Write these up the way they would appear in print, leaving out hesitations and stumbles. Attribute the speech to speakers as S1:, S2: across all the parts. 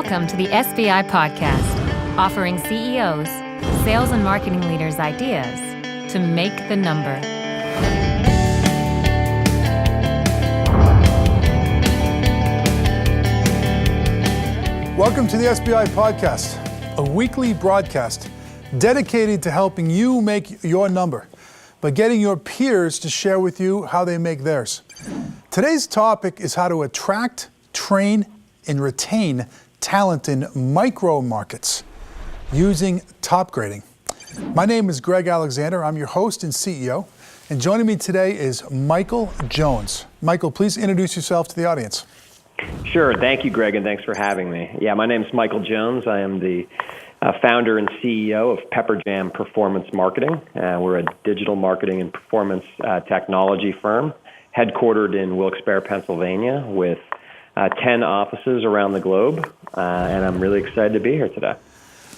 S1: Welcome to the SBI Podcast, offering CEOs, sales and marketing leaders ideas to make the number.
S2: Welcome to the SBI Podcast, a weekly broadcast dedicated to helping you make your number by getting your peers to share with you how they make theirs. Today's topic is how to attract, train, and retain talent in micro markets using top grading. My name is Greg Alexander. I'm your host and CEO. And joining me today is Michael Jones. Michael, please introduce yourself to the audience.
S3: Sure. Thank you, Greg, and thanks for having me. Yeah, my name is Michael Jones. I am the founder and CEO of Pepperjam Performance Marketing. We're a digital marketing and performance technology firm headquartered in Wilkes-Barre, Pennsylvania, with 10 offices around the globe, and I'm really excited to be here today.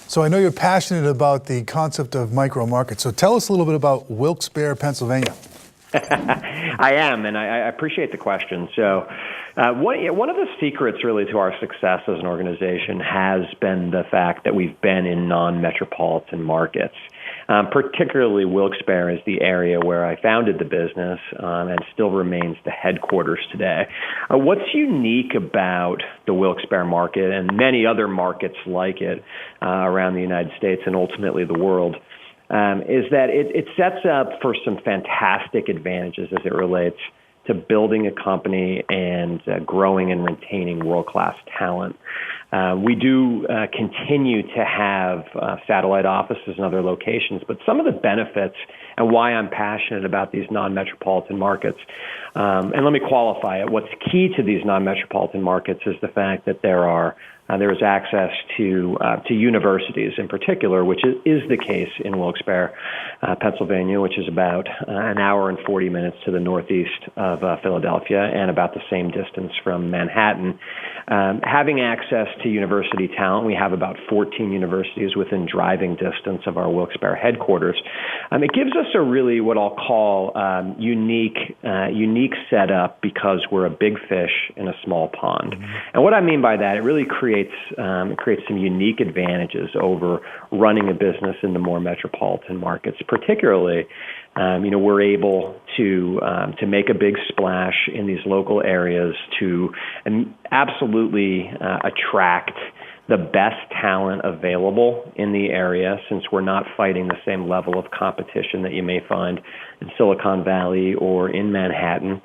S2: So I know you're passionate about the concept of micro markets. So tell us a little bit about Wilkes-Barre, Pennsylvania.
S3: I am, and I appreciate the question. So one of the secrets really to our success as an organization has been the fact that we've been in non-metropolitan markets. Particularly Wilkes-Barre is the area where I founded the business and still remains the headquarters today. What's unique about the Wilkes-Barre market and many other markets like it around the United States and ultimately the world is that it sets up for some fantastic advantages as it relates to building a company and growing and retaining world-class talent. We do continue to have satellite offices in other locations, but some of the benefits and why I'm passionate about these non-metropolitan markets, and let me qualify it, what's key to these non-metropolitan markets is the fact that there is access to universities in particular, which is the case in Wilkes-Barre, Pennsylvania, which is about an hour and 40 minutes to the northeast of Philadelphia and about the same distance from Manhattan. Having access to university talent, we have about 14 universities within driving distance of our Wilkes-Barre headquarters. It gives us a really what I'll call unique setup because we're a big fish in a small pond. Mm-hmm. And what I mean by that, it really creates some unique advantages over running a business in the more metropolitan markets. Particularly, we're able to make a big splash in these local areas to absolutely attract the best talent available in the area, since we're not fighting the same level of competition that you may find in Silicon Valley or in Manhattan.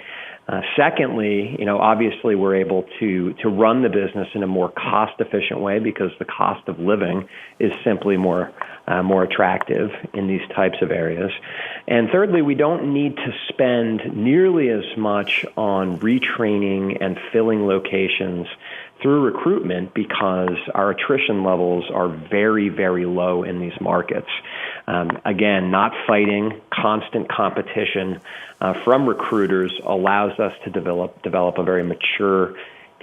S3: Secondly, obviously we're able to run the business in a more cost-efficient way because the cost of living is simply more attractive in these types of areas. And thirdly, we don't need to spend nearly as much on retraining and filling locations through recruitment because our attrition levels are very, very low in these markets. Again, not fighting constant competition from recruiters allows us to develop a very mature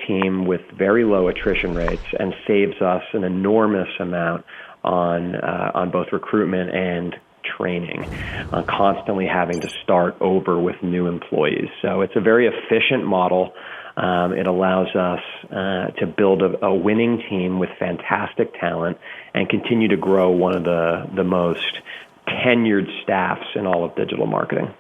S3: team with very low attrition rates and saves us an enormous amount on both recruitment and training, constantly having to start over with new employees. So it's a very efficient model. It allows us to build a winning team with fantastic talent and continue to grow one of the most tenured staffs in all of digital marketing.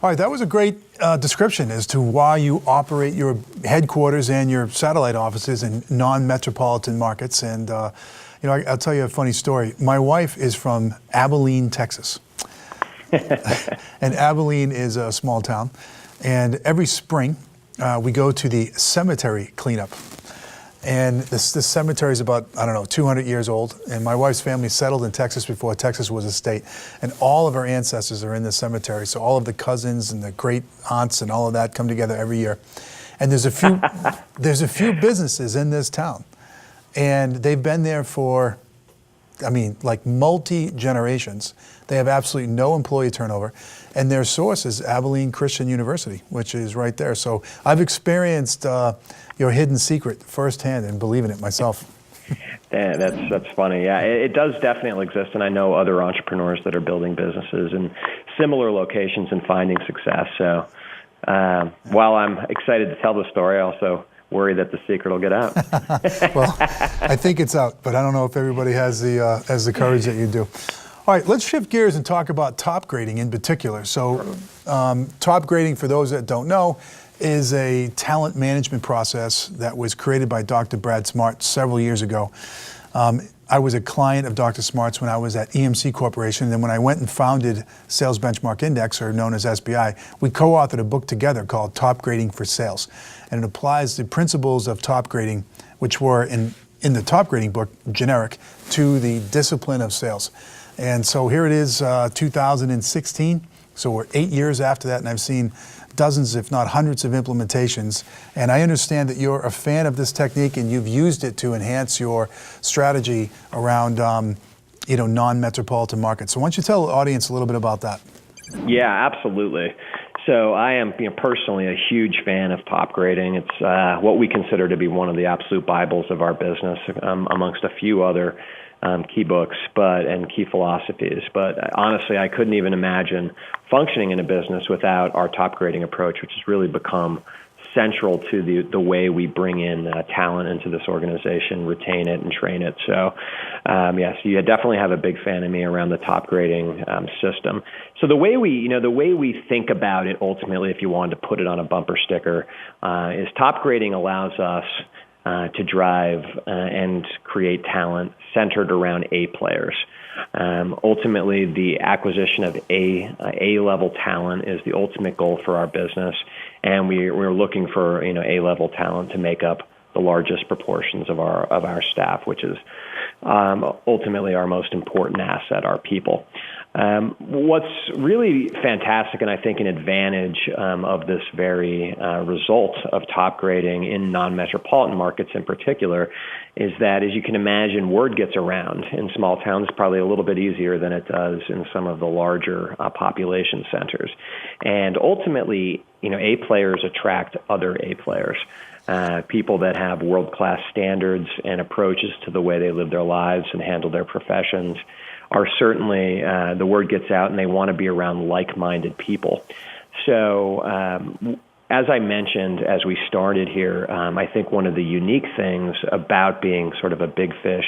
S2: All right, that was a great description as to why you operate your headquarters and your satellite offices in non-metropolitan markets. And I'll tell you a funny story. My wife is from Abilene, Texas, and Abilene is a small town. And every spring, we go to the cemetery cleanup. And this cemetery is about, 200 years old. And my wife's family settled in Texas before Texas was a state. And all of our ancestors are in the cemetery. So all of the cousins and the great aunts and all of that come together every year. And there's a few businesses in this town. And they've been there for, multi-generations. They have absolutely no employee turnover. And their source is Abilene Christian University, which is right there. So I've experienced your hidden secret firsthand and believe in it myself.
S3: Yeah, that's funny. Yeah, it does definitely exist, and I know other entrepreneurs that are building businesses in similar locations and finding success. So while I'm excited to tell the story, I also worry that the secret will get out.
S2: Well, I think it's out, but I don't know if everybody has the courage that you do. All right, let's shift gears and talk about top grading in particular. So top grading, for those that don't know, is a talent management process that was created by Dr. Brad Smart several years ago. I was a client of Dr. Smart's when I was at EMC Corporation. And then when I went and founded Sales Benchmark Index, or known as SBI, we co-authored a book together called Top Grading for Sales. And it applies the principles of top grading, which were in the top grading book, generic, to the discipline of sales. And so here it is, 2016. So we're 8 years after that, and I've seen dozens, if not hundreds, of implementations. And I understand that you're a fan of this technique and you've used it to enhance your strategy around non-metropolitan markets. So why don't you tell the audience a little bit about that?
S3: Yeah, absolutely. So I am personally a huge fan of top grading. It's what we consider to be one of the absolute Bibles of our business, amongst a few other key books and key philosophies. But honestly, I couldn't even imagine functioning in a business without our top grading approach, which has really become central to the way we bring in talent into this organization, retain it, and train it. So, so you definitely have a big fan of me around the top grading system. So the way we think about it, ultimately, if you wanted to put it on a bumper sticker, is top grading allows us to drive and create talent centered around A players. Ultimately, the acquisition of A-level talent is the ultimate goal for our business, and we're looking for A-level talent to make up the largest proportions of our staff, which is ultimately our most important asset, our people. What's really fantastic, and I think an advantage of this very result of top grading in non-metropolitan markets in particular, is that, as you can imagine, word gets around in small towns probably a little bit easier than it does in some of the larger population centers. And ultimately, A players attract other A players. People that have world-class standards and approaches to the way they live their lives and handle their professions are certainly, the word gets out and they want to be around like-minded people. So as I mentioned as we started here, I think one of the unique things about being sort of a big fish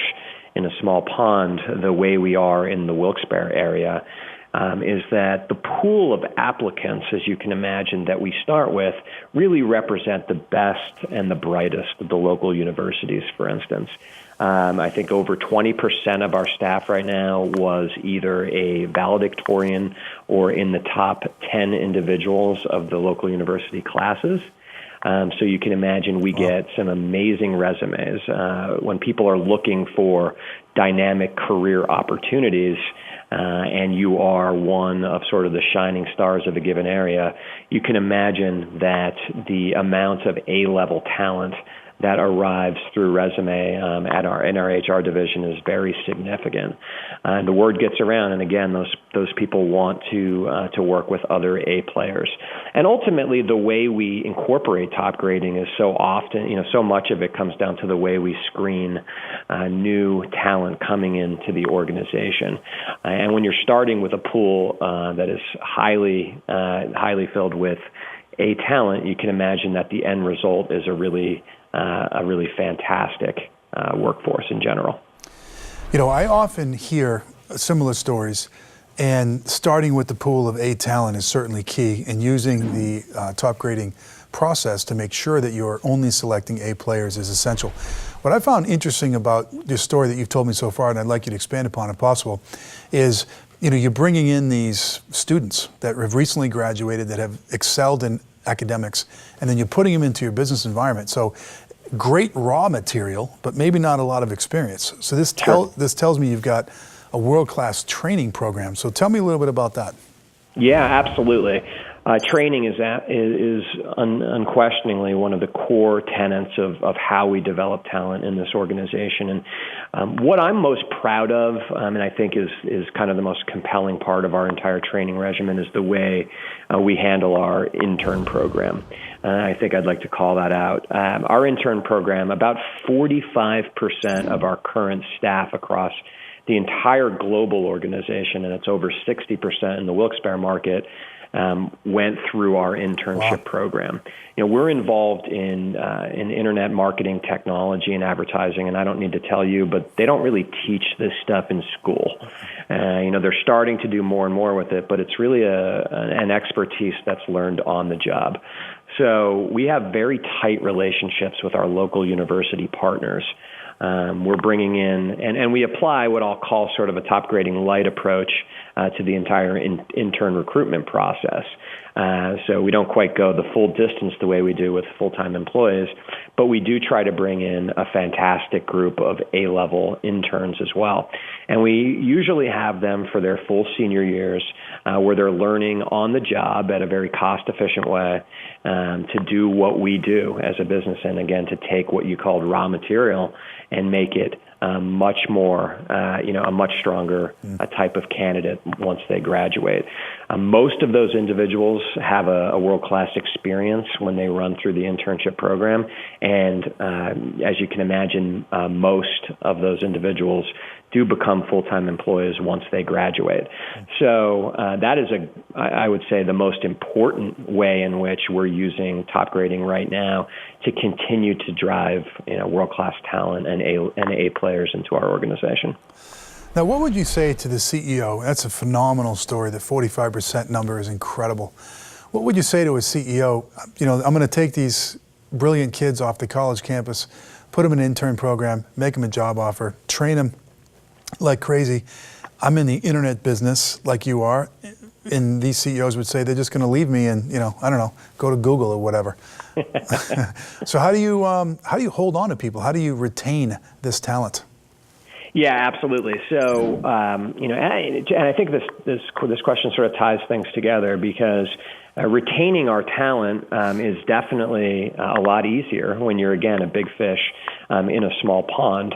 S3: in a small pond, the way we are in the Wilkes-Barre area, is that the pool of applicants, as you can imagine, that we start with really represent the best and the brightest of the local universities, for instance. I think over 20% of our staff right now was either a valedictorian or in the top 10 individuals of the local university classes. So you can imagine we get some amazing resumes. When people are looking for dynamic career opportunities, and you are one of sort of the shining stars of a given area, you can imagine that the amount of A-level talent that arrives through resume in our HR division is very significant. The word gets around, and again, those people want to work with other A players. And ultimately, the way we incorporate top grading is so often, so much of it comes down to the way we screen new talent coming into the organization. And when you're starting with a pool that is highly filled with A talent, you can imagine that the end result is a really fantastic workforce in general.
S2: I often hear similar stories, and starting with the pool of A talent is certainly key, and using the top grading process to make sure that you're only selecting A players is essential. What I found interesting about this story that you've told me so far, and I'd like you to expand upon if possible, is you're bringing in these students that have recently graduated, that have excelled in academics, and then you're putting them into your business environment. So great raw material, but maybe not a lot of experience. So this tells me you've got a world-class training program. So tell me a little bit about that. Yeah,
S3: absolutely. Training is unquestioningly one of the core tenets of how we develop talent in this organization. And what I'm most proud of, and I think is kind of the most compelling part of our entire training regimen, is the way we handle our intern program. I think I'd like to call that out. Our intern program, about 45% of our current staff across the entire global organization, and it's over 60% in the Wilkes-Barre market, went through our internship program. We're involved in internet marketing technology and advertising, and I don't need to tell you, but they don't really teach this stuff in school. They're starting to do more and more with it, but it's really an expertise that's learned on the job. So we have very tight relationships with our local university partners. We're bringing in, and we apply what I'll call sort of a top grading light approach to the entire intern recruitment process. So we don't quite go the full distance the way we do with full-time employees, but we do try to bring in a fantastic group of A-level interns as well. And we usually have them for their full senior years where they're learning on the job at a very cost-efficient way to do what we do as a business, and again, to take what you called raw material and make it much more, a much stronger type of candidate once they graduate. Most of those individuals have a world-class experience when they run through the internship program, and as you can imagine, most of those individuals do become full-time employees once they graduate. So that is, I would say, the most important way in which we're using top grading right now to continue to drive world-class talent and A players into our organization.
S2: Now, what would you say to the CEO? That's a phenomenal story. The 45% number is incredible. What would you say to a CEO? I'm going to take these brilliant kids off the college campus, put them in an intern program, make them a job offer, train them like crazy. I'm in the internet business like you are, and these CEOs would say they're just going to leave me and, I don't know, go to Google or whatever. So how do you hold on to people? How do you retain this talent?
S3: Yeah, absolutely. So, and I think this question sort of ties things together because retaining our talent is definitely a lot easier when you're, again, a big fish in a small pond.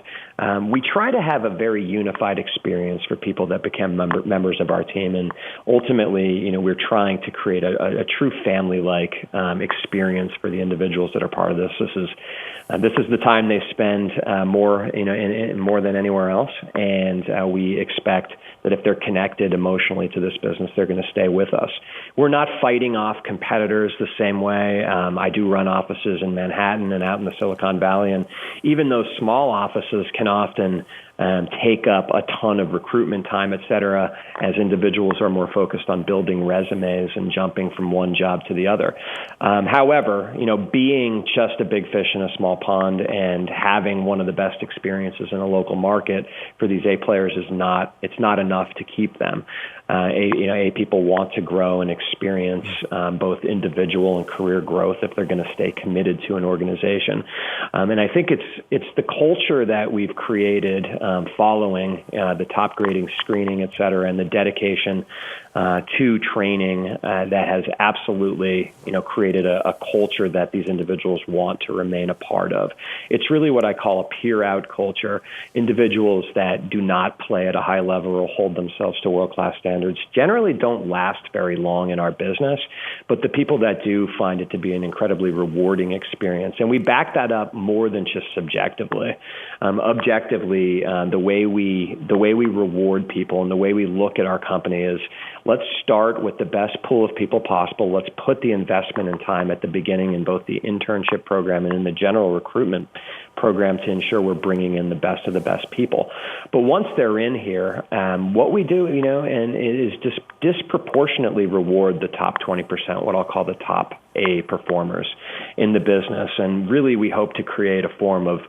S3: We try to have a very unified experience for people that become members of our team, and ultimately, we're trying to create a true family-like experience for the individuals that are part of this. This is the time they spend more, more than anywhere else, and we expect that if they're connected emotionally to this business, they're going to stay with us. We're not fighting off competitors the same way. I do run offices in Manhattan and out in the Silicon Valley, and even those small offices can often take up a ton of recruitment time, et cetera, as individuals are more focused on building resumes and jumping from one job to the other. However, being just a big fish in a small pond and having one of the best experiences in a local market for these A players it's not enough to keep them. A people want to grow and experience both individual and career growth if they're going to stay committed to an organization. And I think it's the culture that we've created following the top grading screening, et cetera, and the dedication to training that has absolutely created a culture that these individuals want to remain a part of. It's really what I call a peer-out culture. Individuals that do not play at a high level or hold themselves to world-class standards generally don't last very long in our business, but the people that do find it to be an incredibly rewarding experience. And we back that up more than just subjectively. Objectively, the way we reward people and the way we look at our company is, let's start with the best pool of people possible. Let's put the investment and time at the beginning in both the internship program and in the general recruitment program to ensure we're bringing in the best of the best people. But once they're in here, what we do, and it is just disproportionately reward the top 20%, what I'll call the top A performers in the business. And really, we hope to create a form of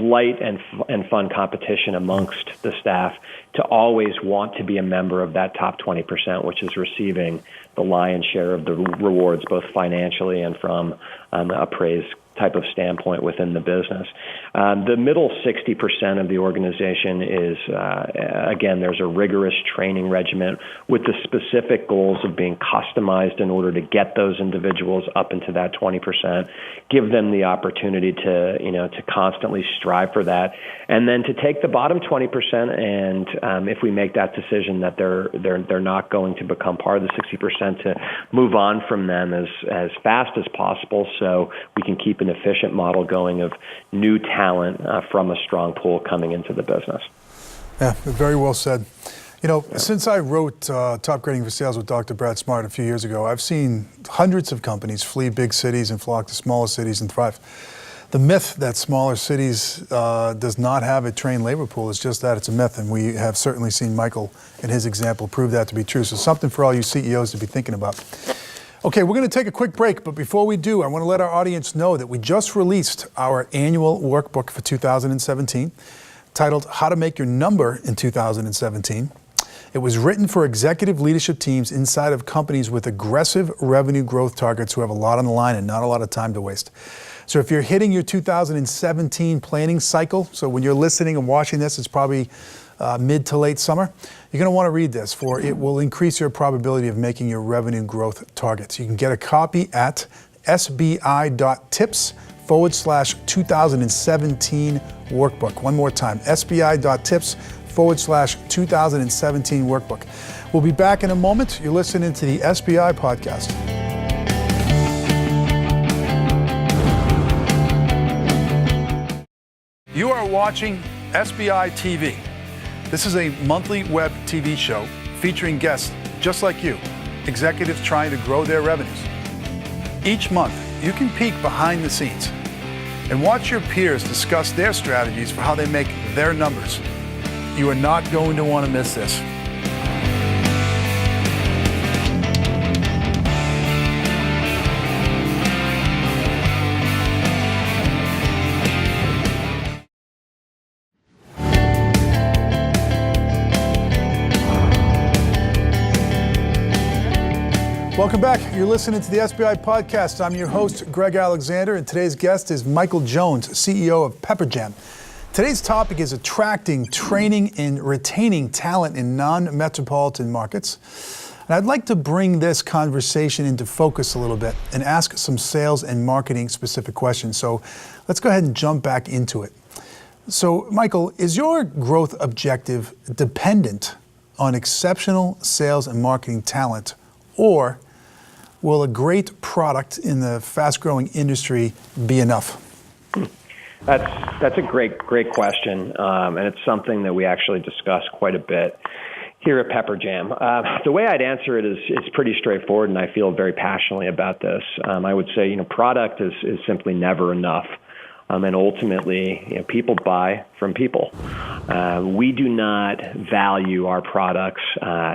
S3: light and fun competition amongst the staff to always want to be a member of that top 20%, which is receiving the lion's share of the rewards, both financially and from a praise type of standpoint within the business. The middle 60% of the organization is, again, there's a rigorous training regimen with the specific goals of being customized in order to get those individuals up into that 20%, give them the opportunity to constantly strive for that, and then to take the bottom 20% and if we make that decision that they're not going to become part of the 60%, to move on from them as fast as possible so we can keep an efficient model going of new talent from a strong pool coming into the business.
S2: Yeah, very well said. You know, since I wrote Top Grading for Sales with Dr. Brad Smart a few years ago, I've seen hundreds of companies flee big cities and flock to smaller cities and thrive. The myth that smaller cities does not have a trained labor pool is just that, it's a myth, and we have certainly seen Michael and his example prove that to be true. So something for all you CEOs to be thinking about. Okay, we're going to take a quick break, but before we do, I want to let our audience know that we just released our annual workbook for 2017, titled How to Make Your Number in 2017. It was written for executive leadership teams inside of companies with aggressive revenue growth targets who have a lot on the line and not a lot of time to waste. So if you're hitting your 2017 planning cycle, so when you're listening and watching this, it's probably mid to late summer, you're going to want to read this, for it will increase your probability of making your revenue growth targets. You can get a copy at sbi.tips/2017 workbook. One more time, sbi.tips/2017 workbook. We'll be back in a moment. You're listening to the SBI podcast. You are watching SBI TV. This is a monthly web TV show featuring guests just like you, executives trying to grow their revenues. Each month, you can peek behind the scenes and watch your peers discuss their strategies for how they make their numbers. You are not going to want to miss this. Welcome back. You're listening to the SBI podcast. I'm your host, Greg Alexander, and today's guest is Michael Jones, CEO of Pepperjam. Today's topic is attracting, training, and retaining talent in non-metropolitan markets. And I'd like to bring this conversation into focus a little bit and ask some sales and marketing specific questions. So let's go ahead and jump back into it. So, Michael, is your growth objective dependent on exceptional sales and marketing talent, or will a great product in the fast-growing industry be enough?
S3: That's a great question, and it's something that we actually discuss quite a bit here at Pepperjam. The way I'd answer it is pretty straightforward, and I feel very passionately about this. I would say, product is simply never enough. And ultimately, people buy from people. We do not value our products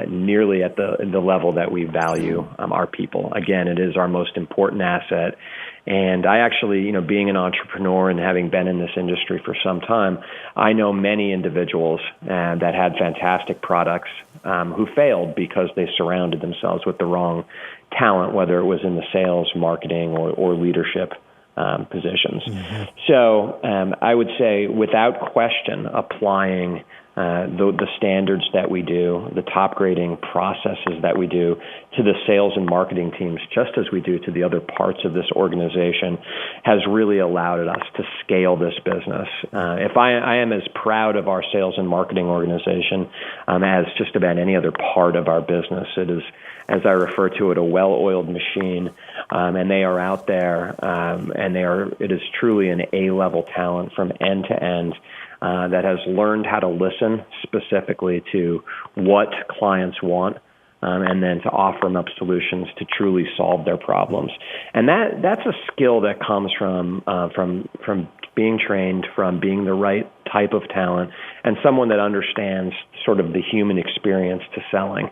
S3: nearly at the level that we value our people. Again, it is our most important asset. And I actually, being an entrepreneur and having been in this industry for some time, I know many individuals that had fantastic products who failed because they surrounded themselves with the wrong talent, whether it was in the sales, marketing, or leadership positions. Mm-hmm. So I would say, without question, applying the standards that we do, the top grading processes that we do to the sales and marketing teams, just as we do to the other parts of this organization, has really allowed us to scale this business. If I am as proud of our sales and marketing organization as just about any other part of our business. It is, as I refer to it, a well-oiled machine, and they are out there, and it is truly an A-level talent from end to end that has learned how to listen specifically to what clients want, and then to offer them up solutions to truly solve their problems. And that's a skill that comes from being trained, from being the right type of talent, and someone that understands sort of the human experience to selling.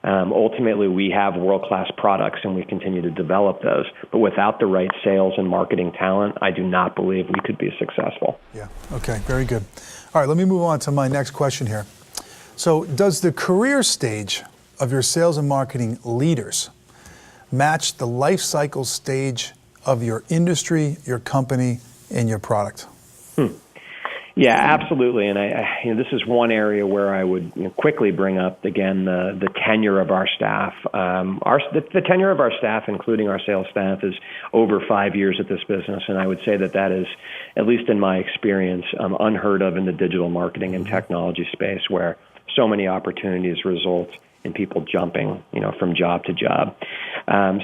S3: Ultimately, we have world-class products, and we continue to develop those. But without the right sales and marketing talent, I do not believe we could be successful.
S2: Yeah, okay, very good. All right, let me move on to my next question here. So does the career stage of your sales and marketing leaders match the life cycle stage of your industry, your company, and your product?
S3: Yeah, absolutely. And this is one area where I would quickly bring up again the tenure of our staff. The tenure of our staff, including our sales staff, is over 5 years at this business, and I would say that is, at least in my experience, unheard of in the digital marketing and technology space, where so many opportunities result in people jumping, from job to job.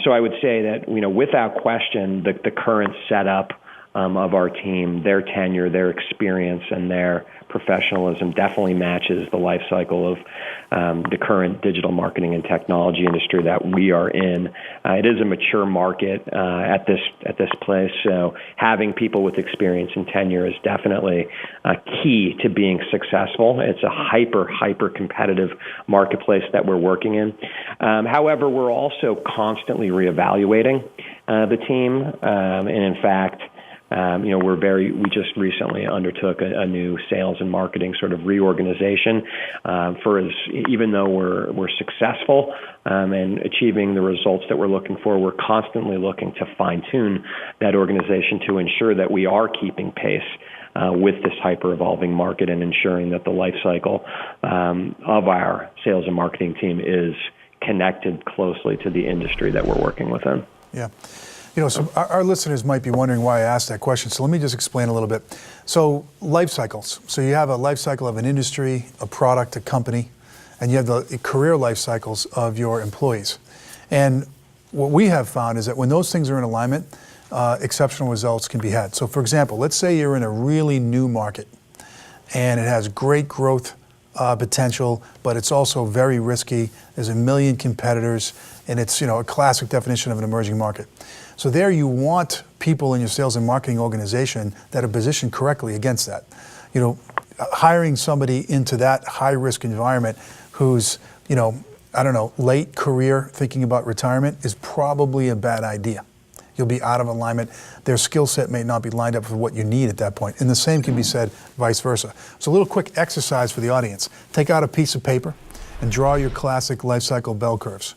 S3: So I would say that, without question, the current setup of our team, their tenure, their experience, and their professionalism definitely matches the life cycle of the current digital marketing and technology industry that we are in. It is a mature market at this place, so having people with experience and tenure is definitely key to being successful. It's a hyper competitive marketplace that we're working in. However, we're also constantly reevaluating the team, and in fact, we just recently undertook a new sales and marketing sort of reorganization. Even though we're successful and achieving the results that we're looking for, we're constantly looking to fine tune that organization to ensure that we are keeping pace with this hyper evolving market and ensuring that the life cycle of our sales and marketing team is connected closely to the industry that we're working within.
S2: Yeah. So our listeners might be wondering why I asked that question. So let me just explain a little bit. So life cycles. So you have a life cycle of an industry, a product, a company, and you have the career life cycles of your employees. And what we have found is that when those things are in alignment, exceptional results can be had. So for example, let's say you're in a really new market and it has great growth potential, but it's also very risky. There's a million competitors, and it's a classic definition of an emerging market. So there you want people in your sales and marketing organization that are positioned correctly against that. Hiring somebody into that high risk environment who's, late career thinking about retirement is probably a bad idea. You'll be out of alignment. Their skill set may not be lined up with what you need at that point. And the same can be said vice versa. So a little quick exercise for the audience. Take out a piece of paper and draw your classic life cycle bell curves.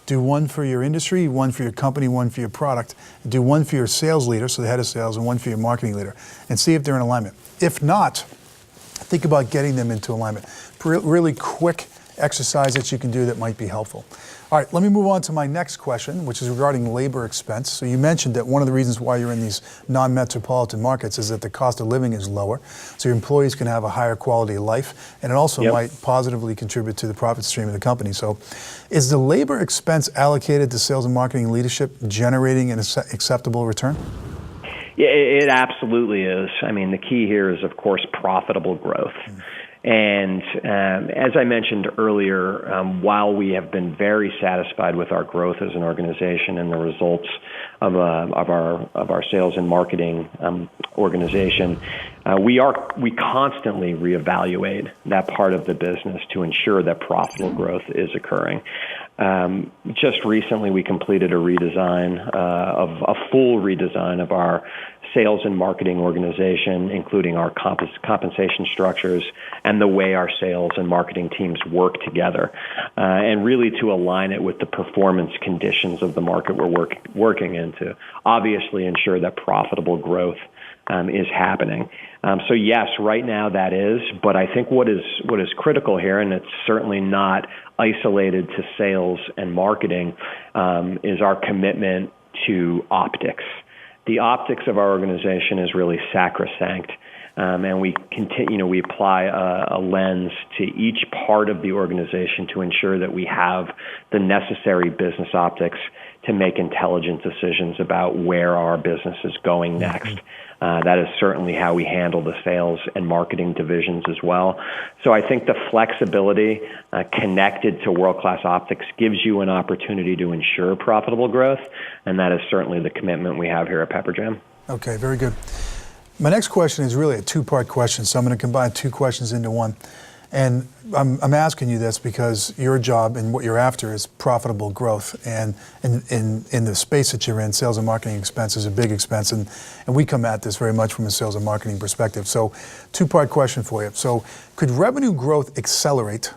S2: Do one for your industry, one for your company, one for your product. Do one for your sales leader, so the head of sales, and one for your marketing leader, and see if they're in alignment. If not, think about getting them into alignment. Really quick exercise that you can do that might be helpful. All right, let me move on to my next question, which is regarding labor expense. So you mentioned that one of the reasons why you're in these non-metropolitan markets is that the cost of living is lower, so your employees can have a higher quality of life, and it also might positively contribute to the profit stream of the company. So is the labor expense allocated to sales and marketing leadership generating an acceptable return?
S3: Yeah, it absolutely is. I mean, the key here is, of course, profitable growth. And as I mentioned earlier, while we have been very satisfied with our growth as an organization and the results of our sales and marketing organization, we constantly reevaluate that part of the business to ensure that profitable growth is occurring. Just recently, we completed a full redesign of our sales and marketing organization, including our compensation structures and the way our sales and marketing teams work together, and really to align it with the performance conditions of the market we're working in to obviously ensure that profitable growth is happening. So yes, right now that is, but I think what is critical here, and it's certainly not isolated to sales and marketing, is our commitment to optics. The optics of our organization is really sacrosanct, and we apply a lens to each part of the organization to ensure that we have the necessary business optics to make intelligent decisions about where our business is going next. That is certainly how we handle the sales and marketing divisions as well. So I think the flexibility connected to world-class optics gives you an opportunity to ensure profitable growth, and that is certainly the commitment we have here at Pepperjam.
S2: Okay, very good. My next question is really a two-part question, so I'm going to combine two questions into one. And I'm asking you this because your job and what you're after is profitable growth. And in the space that you're in, sales and marketing expense is a big expense. And we come at this very much from a sales and marketing perspective. So two-part question for you. So could revenue growth accelerate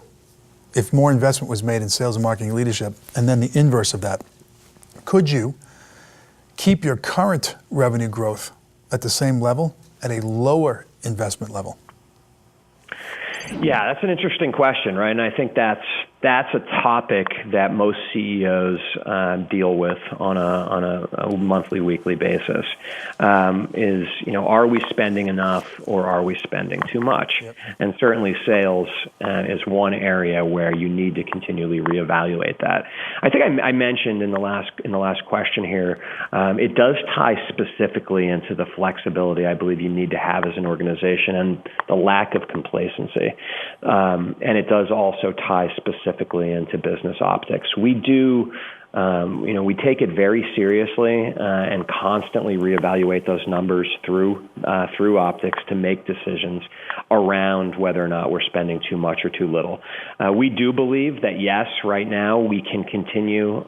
S2: if more investment was made in sales and marketing leadership? And then the inverse of that, could you keep your current revenue growth at the same level at a lower investment level?
S3: Yeah, that's an interesting question, right? And I think that's that's a topic that most CEOs deal with on a monthly, weekly basis. Is, are we spending enough or are we spending too much? Yep. And certainly sales is one area where you need to continually reevaluate that. I think I mentioned in the last question here, it does tie specifically into the flexibility I believe you need to have as an organization and the lack of complacency. And it does also tie specifically into business optics. We do, we take it very seriously and constantly reevaluate those numbers through optics to make decisions around whether or not we're spending too much or too little. We do believe that, yes, right now we can continue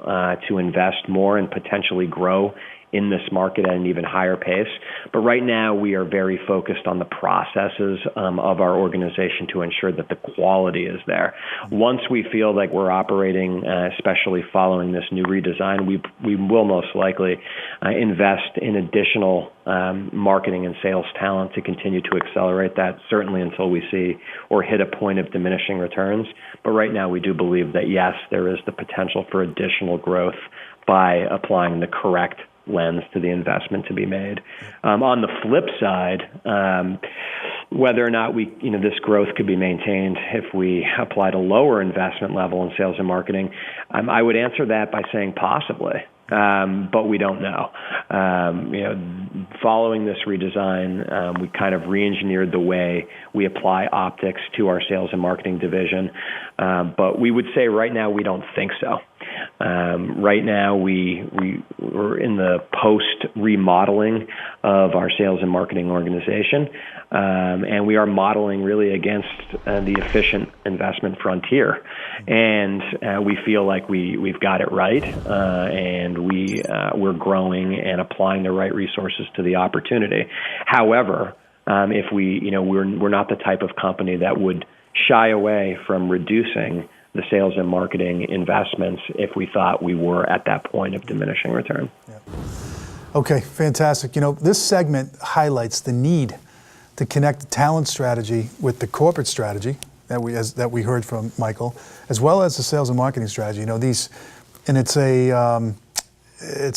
S3: to invest more and potentially grow in this market at an even higher pace. But right now we are very focused on the processes of our organization to ensure that the quality is there. Once we feel like we're operating, especially following this new redesign, we will most likely invest in additional marketing and sales talent to continue to accelerate that, certainly until we see or hit a point of diminishing returns. But right now we do believe that, yes, there is the potential for additional growth by applying the correct lens to the investment to be made. On the flip side, whether or not this growth could be maintained if we applied a lower investment level in sales and marketing, I would answer that by saying possibly. But we don't know. Following this redesign, we kind of re-engineered the way we apply optics to our sales and marketing division. But we would say right now we don't think so. Right now we're in the post-remodeling of our sales and marketing organization, and we are modeling really against the efficient investment frontier. And we feel like we've got it right, and we're growing and applying the right resources to the opportunity. However, if we're not the type of company that would shy away from reducing the sales and marketing investments if we thought we were at that point of diminishing return.
S2: Yeah. Okay, fantastic. This segment highlights the need to connect the talent strategy with the corporate strategy that we heard from Michael, as well as the sales and marketing strategy. And it's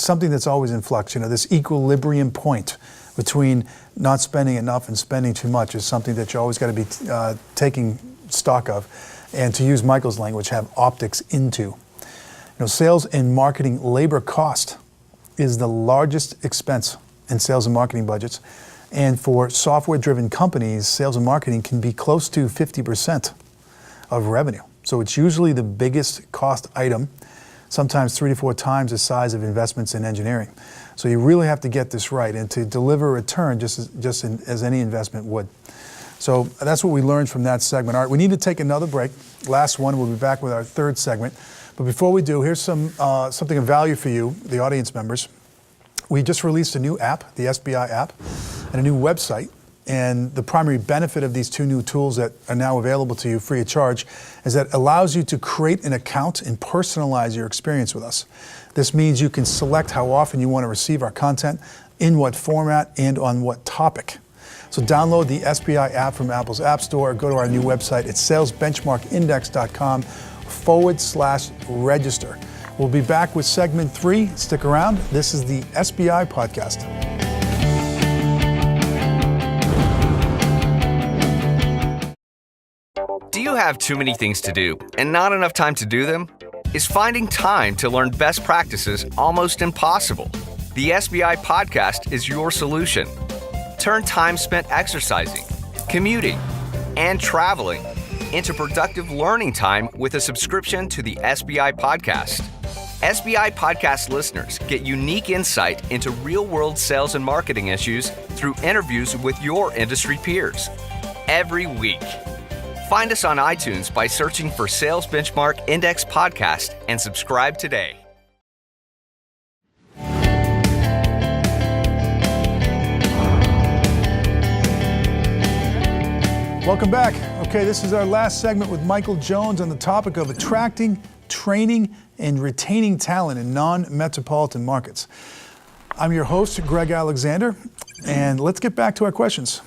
S2: something that's always in flux. This equilibrium point between not spending enough and spending too much is something that you always got to be taking stock of. And to use Michael's language, have optics into. Sales and marketing labor cost is the largest expense in sales and marketing budgets. And for software-driven companies, sales and marketing can be close to 50% of revenue. So it's usually the biggest cost item, sometimes 3 to 4 times the size of investments in engineering. So you really have to get this right and to deliver a return just as any investment would. So that's what we learned from that segment. All right, we need to take another break. Last one, we'll be back with our third segment. But before we do, here's something of value for you, the audience members. We just released a new app, the SBI app, and a new website. And the primary benefit of these 2 new tools that are now available to you free of charge is that it allows you to create an account and personalize your experience with us. This means you can select how often you want to receive our content, in what format, and on what topic. So download the SBI app from Apple's App Store, or go to our new website at salesbenchmarkindex.com/register. We'll be back with segment 3. Stick around. This is the SBI Podcast.
S4: Do you have too many things to do and not enough time to do them? Is finding time to learn best practices almost impossible? The SBI Podcast is your solution. Turn time spent exercising, commuting, and traveling into productive learning time with a subscription to the SBI Podcast. SBI Podcast listeners get unique insight into real-world sales and marketing issues through interviews with your industry peers every week. Find us on iTunes by searching for Sales Benchmark Index Podcast and subscribe today.
S2: Welcome back. Okay, this is our last segment with Michael Jones on the topic of attracting, training, and retaining talent in non-metropolitan markets. I'm your host, Greg Alexander, and let's get back to our questions.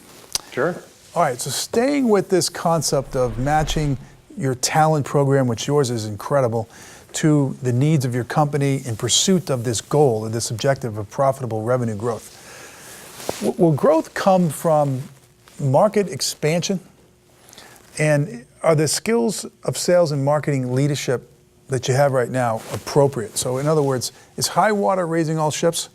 S3: Sure.
S2: All right, so staying with this concept of matching your talent program, which yours is incredible, to the needs of your company in pursuit of this goal or this objective of profitable revenue growth. Will growth come from market expansion? And are the skills of sales and marketing leadership that you have right now appropriate? So in other words, is high water raising all ships?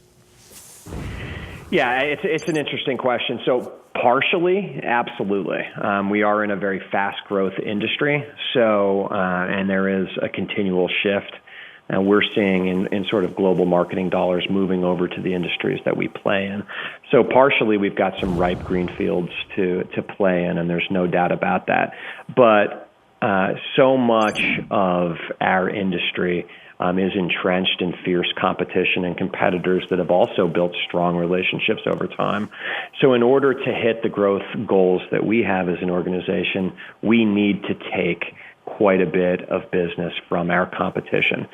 S3: Yeah, it's an interesting question. So partially, absolutely. We are in a very fast growth industry. So, and there is a continual shift. And we're seeing in sort of global marketing dollars moving over to the industries that we play in. So partially, we've got some ripe green fields to play in, and there's no doubt about that. But so much of our industry is entrenched in fierce competition and competitors that have also built strong relationships over time. So in order to hit the growth goals that we have as an organization, we need to take quite a bit of business from our competition.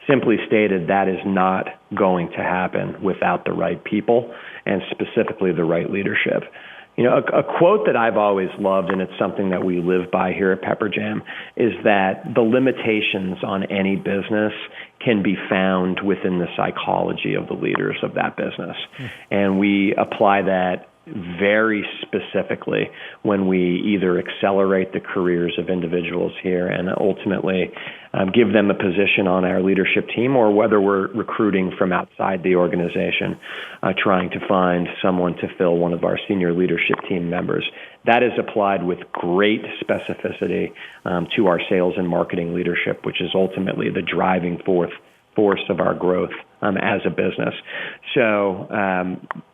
S3: Simply stated, that is not going to happen without the right people and specifically the right leadership. You know, a quote that I've always loved, and it's something that we live by here at Pepper Jam, is that the limitations on any business can be found within the psychology of the leaders of that business. And we apply that very specifically when we either accelerate the careers of individuals here and ultimately give them a position on our leadership team, or whether we're recruiting from outside the organization, trying to find someone to fill one of our senior leadership team members. That is applied with great specificity to our sales and marketing leadership, which is ultimately the driving force of our growth as a business. So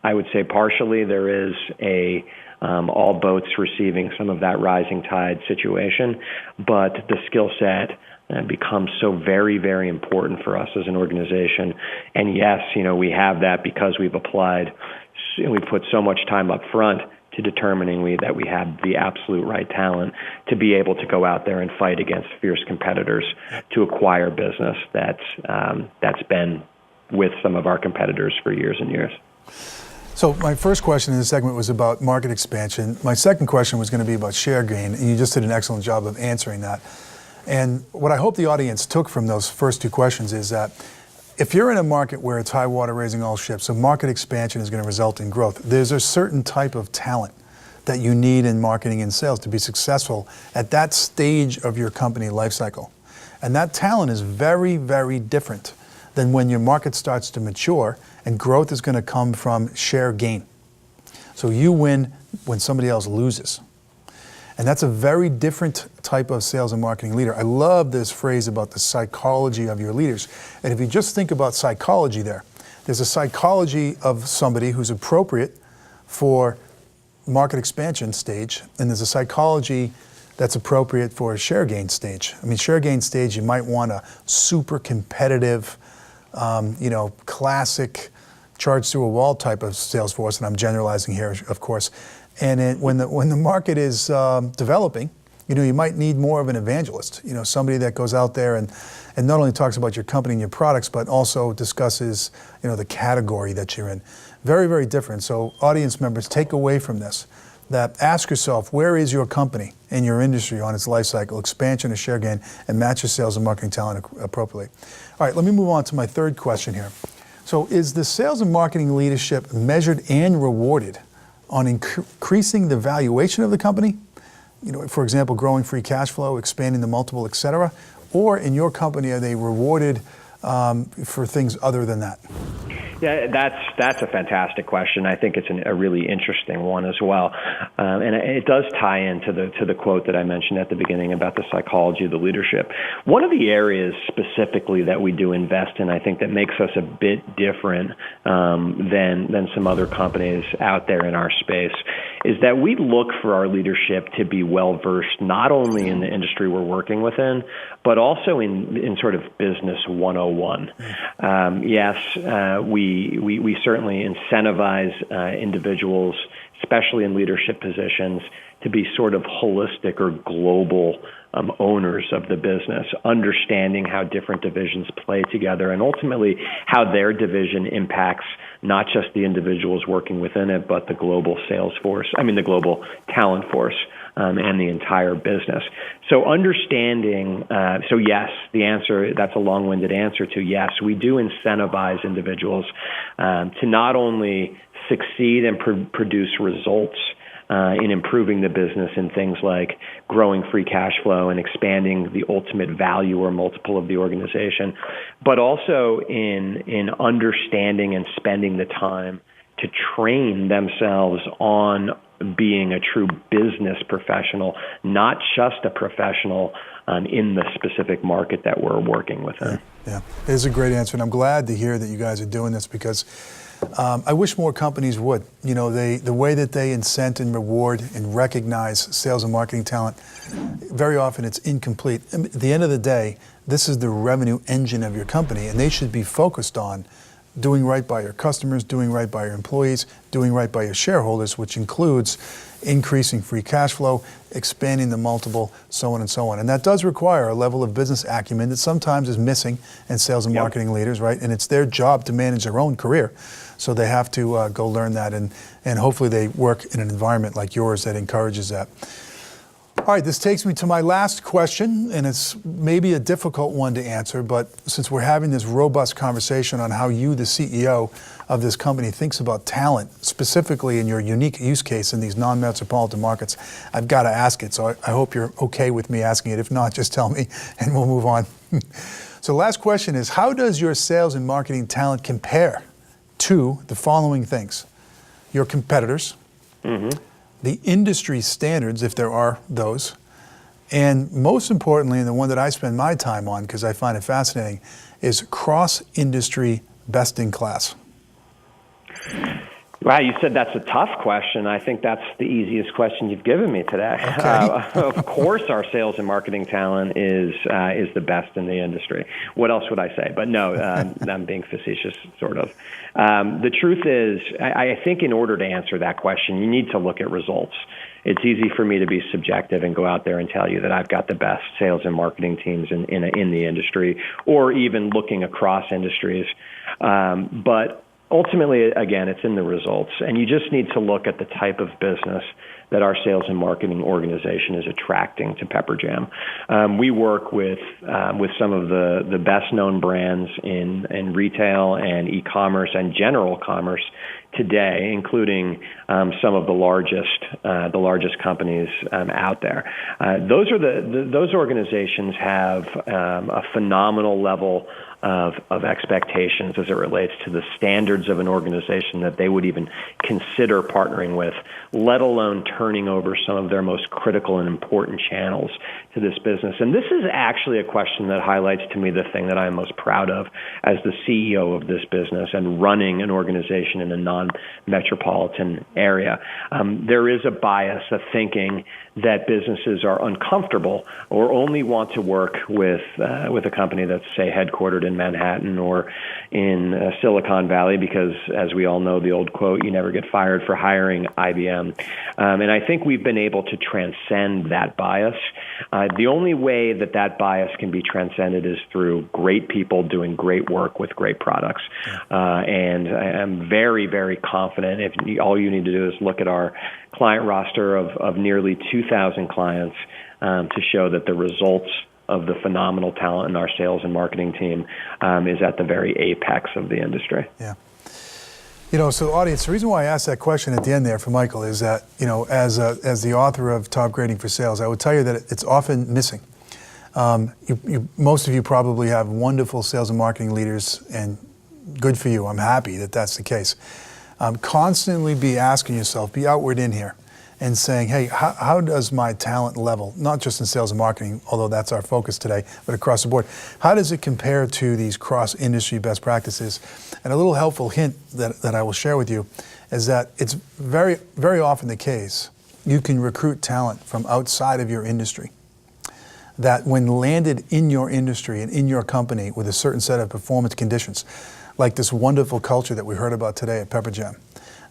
S3: I would say partially there is a all boats receiving some of that rising tide situation, but the skill set becomes so very, very important for us as an organization. And yes, you know, we have that because we put so much time up front to determining that we have the absolute right talent to be able to go out there and fight against fierce competitors to acquire business that's been with some of our competitors for years and years.
S2: So my first question in this segment was about market expansion. My second question was going to be about share gain, and you just did an excellent job of answering that. And what I hope the audience took from those first two questions is that if you're in a market where it's high water raising all ships, so market expansion is going to result in growth, there's a certain type of talent that you need in marketing and sales to be successful at that stage of your company life cycle. And that talent is very, very different than when your market starts to mature, and growth is going to come from share gain. So you win when somebody else loses. And that's a very different type of sales and marketing leader. I love this phrase about the psychology of your leaders. And if you just think about psychology there's a psychology of somebody who's appropriate for market expansion stage, and there's a psychology that's appropriate for a share gain stage. I mean, share gain stage, you might want a super competitive, classic charge through a wall type of sales force, and I'm generalizing here, of course. And when the market is developing, you might need more of an evangelist, somebody that goes out there and not only talks about your company and your products, but also discusses, the category that you're in. Very, very different. So audience members, take away from this that ask yourself, where is your company in your industry on its life cycle, expansion or share gain, and match your sales and marketing talent appropriately. All right, let me move on to my third question here. So is the sales and marketing leadership measured and rewarded on increasing the valuation of the company? For example, growing free cash flow, expanding the multiple, et cetera? Or in your company, are they rewarded for things other than that?
S3: Yeah, that's a fantastic question. I think it's a really interesting one as well, and it does tie into the quote that I mentioned at the beginning about the psychology of the leadership. One of the areas specifically that we do invest in, I think, that makes us a bit different than some other companies out there in our space, is that we look for our leadership to be well versed not only in the industry we're working within, but also in sort of business 101. Yes, we certainly incentivize individuals, especially in leadership positions, to be sort of holistic or global owners of the business, understanding how different divisions play together and ultimately how their division impacts not just the individuals working within it, but the global the global talent force and the entire business. So understanding, so yes, the answer, that's a long-winded answer to yes, we do incentivize individuals to not only succeed and produce results in improving the business in things like growing free cash flow and expanding the ultimate value or multiple of the organization, but also in understanding and spending the time to train themselves on being a true business professional, not just a professional in the specific market that we're working within.
S2: Yeah, it is a great answer, and I'm glad to hear that you guys are doing this because I wish more companies would. You know, the way that they incent and reward and recognize sales and marketing talent, very often it's incomplete. At the end of the day, this is the revenue engine of your company, and they should be focused on doing right by your customers, doing right by your employees, doing right by your shareholders, which includes increasing free cash flow, expanding the multiple, so on and so on. And that does require a level of business acumen that sometimes is missing in sales and marketing leaders, right? And it's their job to manage their own career. So they have to go learn that, and hopefully they work in an environment like yours that encourages that. All right, this takes me to my last question, and it's maybe a difficult one to answer, but since we're having this robust conversation on how you, the CEO of this company, thinks about talent, specifically in your unique use case in these non-metropolitan markets, I've got to ask it. So I hope you're okay with me asking it. If not, just tell me and we'll move on. So the last question is, how does your sales and marketing talent compare to the following things? Your competitors, the industry standards, if there are those, and most importantly, and the one that I spend my time on because I find it fascinating, is cross-industry best-in-class.
S3: Wow, you said that's a tough question. I think that's the easiest question you've given me today.
S2: Okay.
S3: Of course, our sales and marketing talent is the best in the industry. What else would I say? But no, I'm being facetious, sort of. The truth is, I think in order to answer that question, you need to look at results. It's easy for me to be subjective and go out there and tell you that I've got the best sales and marketing teams in the industry, or even looking across industries. But ultimately, again, it's in the results, and you just need to look at the type of business that our sales and marketing organization is attracting to Pepperjam. We work with some of the best-known brands in retail and e-commerce and general commerce today, including some of the largest companies out there. Those organizations have a phenomenal level of expectations as it relates to the standards of an organization that they would even consider partnering with, let alone turning over some of their most critical and important channels to this business. And this is actually a question that highlights to me the thing that I'm most proud of as the CEO of this business and running an organization in a non-metropolitan area. There is a bias of thinking that businesses are uncomfortable or only want to work with a company that's, say, headquartered in Manhattan or in Silicon Valley because, as we all know, the old quote, you never get fired for hiring IBM. And I think we've been able to transcend that bias. The only way that bias can be transcended is through great people doing great work with great products. And I'm very, very confident. If all you need to do is look at our client roster of nearly 2,000 clients to show that the results of the phenomenal talent in our sales and marketing team is at the very apex of the industry.
S2: Yeah. You know, so audience, the reason why I asked that question at the end there for Michael is that, you know, as the author of Top Grading for Sales, I would tell you that it's often missing. Most of you probably have wonderful sales and marketing leaders, and good for you. I'm happy that that's the case. Constantly be asking yourself, be outward in here, and saying, hey, how does my talent level, not just in sales and marketing, although that's our focus today, but across the board, how does it compare to these cross-industry best practices? And a little helpful hint that I will share with you is that it's very, very often the case you can recruit talent from outside of your industry that when landed in your industry and in your company with a certain set of performance conditions, like this wonderful culture that we heard about today at Pepperjam,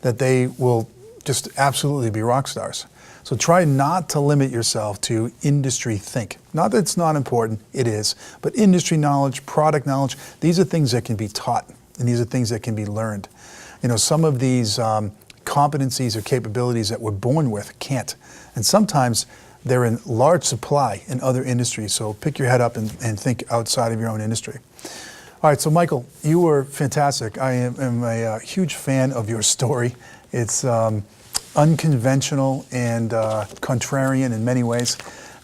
S2: that they will just absolutely be rock stars. So try not to limit yourself to industry think. Not that it's not important, it is, but industry knowledge, product knowledge, these are things that can be taught, and these are things that can be learned. You know, some of these competencies or capabilities that we're born with can't. And sometimes they're in large supply in other industries. So pick your head up and think outside of your own industry. All right, so Michael, you were fantastic. I am a huge fan of your story. It's unconventional and contrarian in many ways.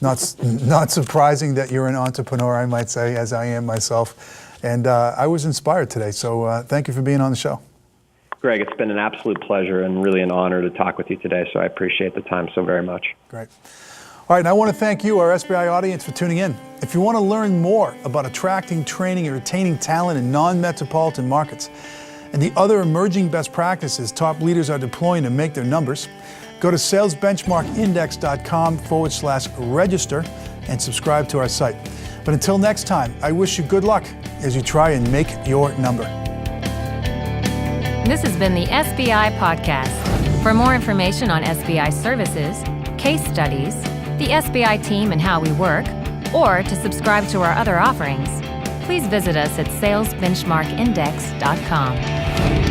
S2: Not surprising that you're an entrepreneur, I might say, as I am myself. And I was inspired today, so thank you for being on the show.
S3: Greg, it's been an absolute pleasure and really an honor to talk with you today, so I appreciate the time so very much.
S2: Great. All right, and I want to thank you, our SBI audience, for tuning in. If you want to learn more about attracting, training, and retaining talent in non-metropolitan markets and the other emerging best practices top leaders are deploying to make their numbers, go to salesbenchmarkindex.com/register and subscribe to our site. But until next time, I wish you good luck as you try and make your number.
S1: This has been the SBI Podcast. For more information on SBI services, case studies, the SBI team and how we work, or to subscribe to our other offerings, please visit us at salesbenchmarkindex.com.